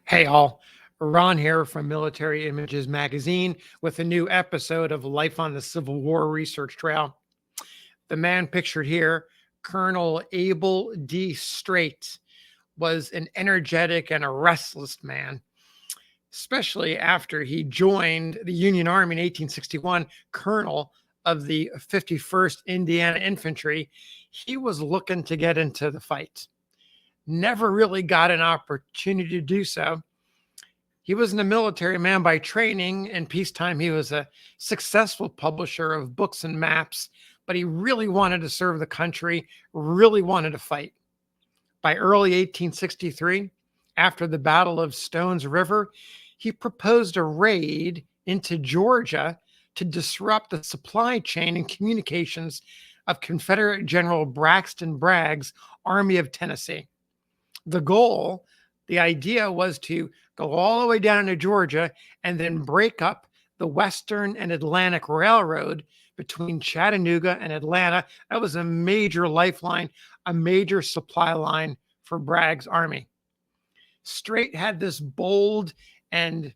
Hey all, Ron here from Military Images Magazine with a new episode of Life on the Civil War Research Trail. The man pictured here, Colonel Abel D. Streight, was an energetic and a restless man, especially after he joined the Union Army in 1861, colonel of the 51st Indiana Infantry. He was looking to get into the fight. Never really got an opportunity to do so. He wasn't a military man by training. In peacetime, he was a successful publisher of books and maps, but he really wanted to serve the country, really wanted to fight. By early 1863, after the Battle of Stones River, he proposed a raid into Georgia to disrupt the supply chain and communications of Confederate General Braxton Bragg's Army of Tennessee. The goal, the idea was to go all the way down to Georgia and then break up the Western and Atlantic Railroad between Chattanooga and Atlanta. That was a major lifeline, a major supply line for Bragg's army. Streight had this bold and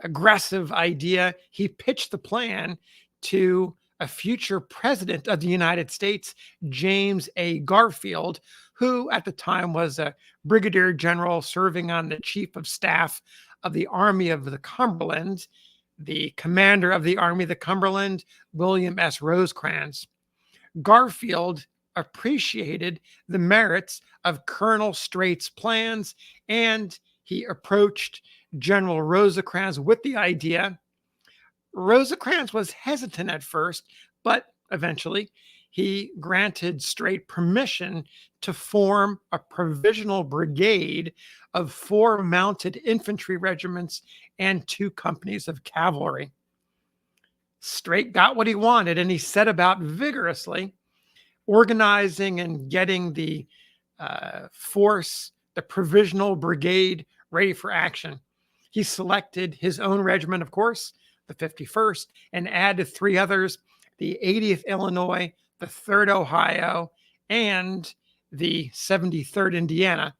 aggressive idea. He pitched the plan to a future president of the United States, James A. Garfield, who at the time was a brigadier general serving on the chief of staff of the Army of the Cumberland, the commander of the Army of the Cumberland, William S. Rosecrans. Garfield appreciated the merits of Colonel Streight's plans, and he approached General Rosecrans with the idea. Rosecrans was hesitant at first, but eventually he granted Streight permission to form a provisional brigade of 4 mounted infantry regiments and 2 companies of cavalry. Streight got what he wanted, and he set about vigorously organizing and getting the force, the provisional brigade, ready for action. He selected his own regiment, of course, the 51st, and added 3 others, the 80th Illinois, the 3rd Ohio, and the 73rd Indiana.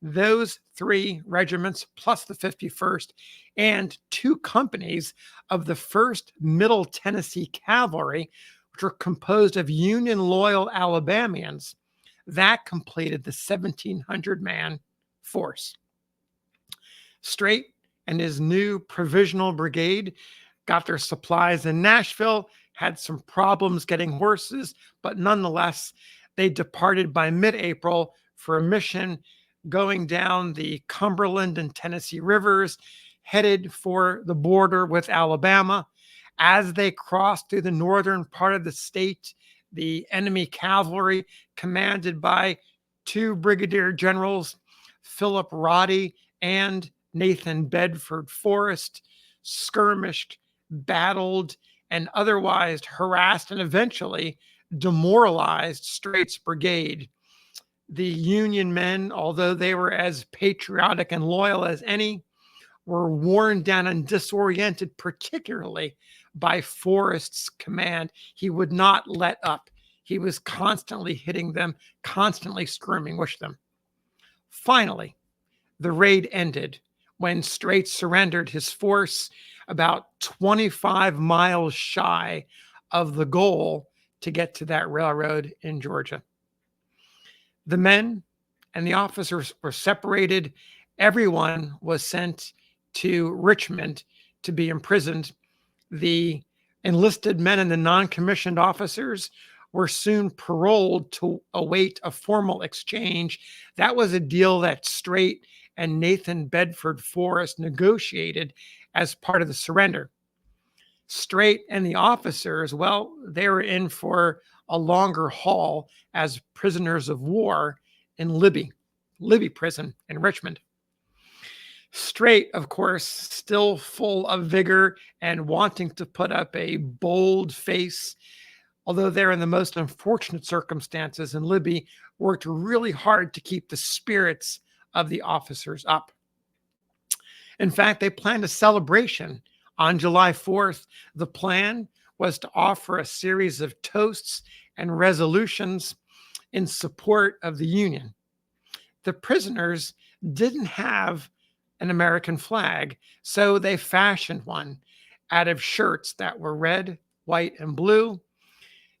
Those 3 regiments, plus the 51st, and 2 companies of the 1st Middle Tennessee Cavalry, which were composed of Union loyal Alabamians, that completed the 1,700-man force. Streight and his new provisional brigade got their supplies in Nashville, had some problems getting horses, but nonetheless, they departed by mid-April for a mission going down the Cumberland and Tennessee rivers, headed for the border with Alabama. As they crossed through the northern part of the state, the enemy cavalry, commanded by 2 brigadier generals, Philip Roddy and Nathan Bedford Forrest, skirmished, battled, and otherwise harassed and eventually demoralized Streight's brigade. The Union men, although they were as patriotic and loyal as any, were worn down and disoriented, particularly by Forrest's command. He would not let up. He was constantly hitting them, constantly skirmishing with them. Finally, the raid ended when Streight surrendered his force about 25 miles shy of the goal to get to that railroad in Georgia. The men and the officers were separated. Everyone was sent to Richmond to be imprisoned. The enlisted men and the non-commissioned officers were soon paroled to await a formal exchange. That was a deal that Streight and Nathan Bedford Forrest negotiated as part of the surrender. Streight and the officers, well, they were in for a longer haul as prisoners of war in Libby Prison in Richmond. Streight, of course, still full of vigor and wanting to put up a bold face, although they're in the most unfortunate circumstances in Libby, worked really hard to keep the spirits of the officers up. In fact, they planned a celebration on July 4th. The plan was to offer a series of toasts and resolutions in support of the Union. The prisoners didn't have an American flag. So they fashioned one out of shirts that were red, white, and blue.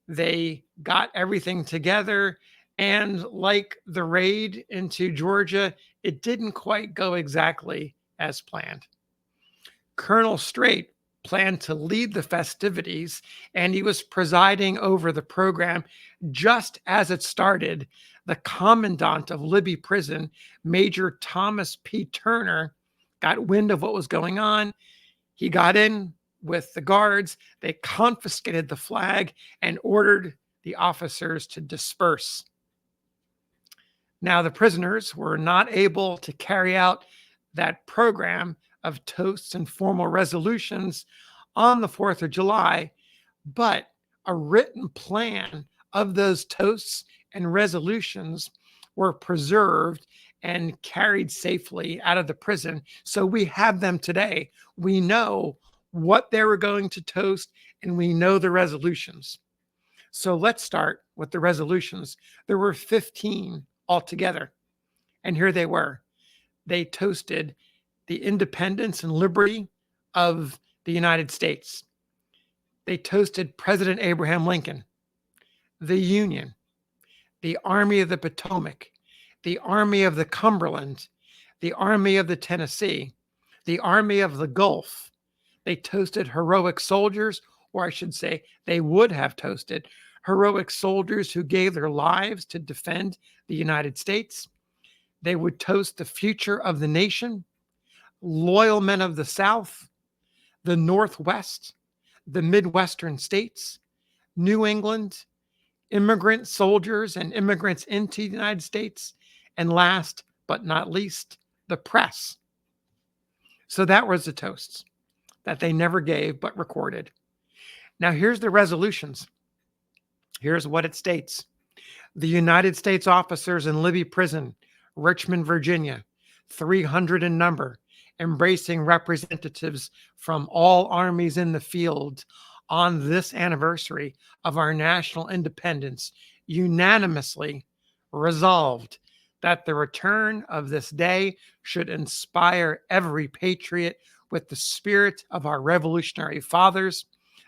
They got everything together. And like the raid into Georgia, it didn't quite go exactly as planned. Colonel Streight planned to lead the festivities, and he was presiding over the program just as it started. The commandant of Libby Prison, Major Thomas P. Turner, got wind of what was going on. He got in with the guards. They confiscated the flag and ordered the officers to disperse. Now, the prisoners were not able to carry out that program of toasts and formal resolutions on the 4th of July, but a written plan of those toasts and resolutions were preserved and carried safely out of the prison. So we have them today. We know what they were going to toast, and we know the resolutions. So let's start with the resolutions. There were 15 altogether, and here they were. They toasted the independence and liberty of the United States. They toasted President Abraham Lincoln, the Union, the Army of the Potomac, the Army of the Cumberland, the Army of the Tennessee, the Army of the Gulf. They toasted heroic soldiers, or I should say, they would have toasted heroic soldiers who gave their lives to defend the United States. They would toast the future of the nation, loyal men of the South, the Northwest, the Midwestern states, New England, immigrant soldiers and immigrants into the United States, and last but not least, the press. So that was the toasts that they never gave but recorded. Now here's the resolutions. Here's what it states. The United States officers in Libby Prison, Richmond, Virginia, 300 in number, embracing representatives from all armies in the field on this anniversary of our national independence, unanimously resolved that the return of this day should inspire every patriot with the spirit of our revolutionary fathers,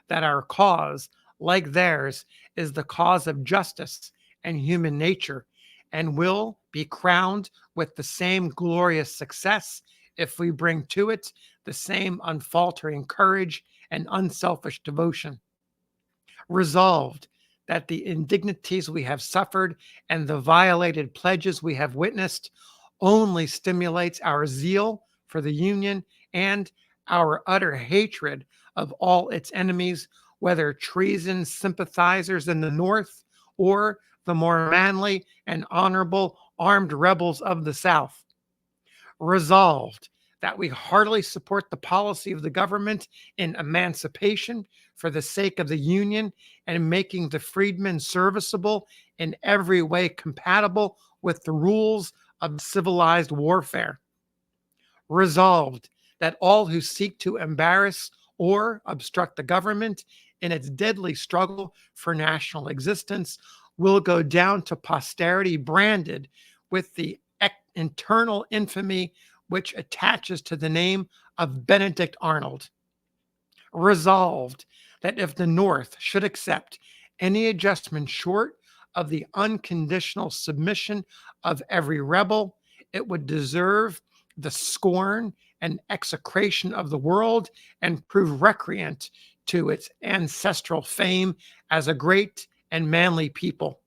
that our cause, like theirs, is the cause of justice and human nature, and will be crowned with the same glorious success if we bring to it the same unfaltering courage and unselfish devotion. Resolved that the indignities we have suffered and the violated pledges we have witnessed only stimulates our zeal for the Union and our utter hatred of all its enemies, whether treason sympathizers in the North or the more manly and honorable armed rebels of the South. Resolved that we heartily support the policy of the government in emancipation for the sake of the Union and making the freedmen serviceable in every way compatible with the rules of civilized warfare. Resolved that all who seek to embarrass or obstruct the government in its deadly struggle for national existence will go down to posterity branded with the internal infamy which attaches to the name of Benedict Arnold. Resolved that if the North should accept any adjustment short of the unconditional submission of every rebel, it would deserve the scorn and execration of the world and prove recreant to its ancestral fame as a great and manly people.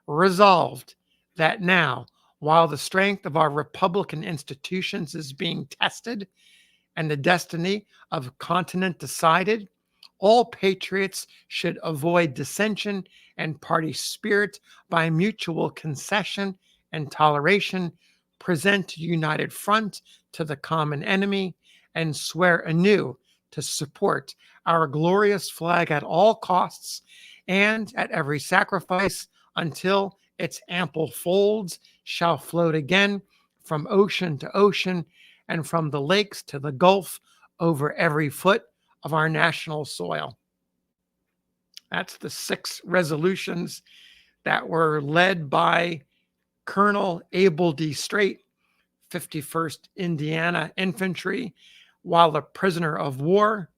Resolved that now, while the strength of our Republican institutions is being tested and the destiny of a continent decided, all patriots should avoid dissension and party spirit by mutual concession and toleration, present a united front to the common enemy, and swear anew to support our glorious flag at all costs and at every sacrifice until its ample folds shall float again from ocean to ocean and from the lakes to the Gulf over every foot of our national soil. That's the 6 resolutions that were led by Colonel Abel D. Streight, 51st Indiana Infantry while a prisoner of war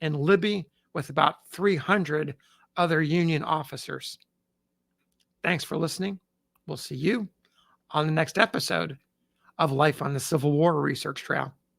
in Libby with about 300 other Union officers. Thanks for listening. We'll see you on the next episode of Life on the Civil War Research Trail.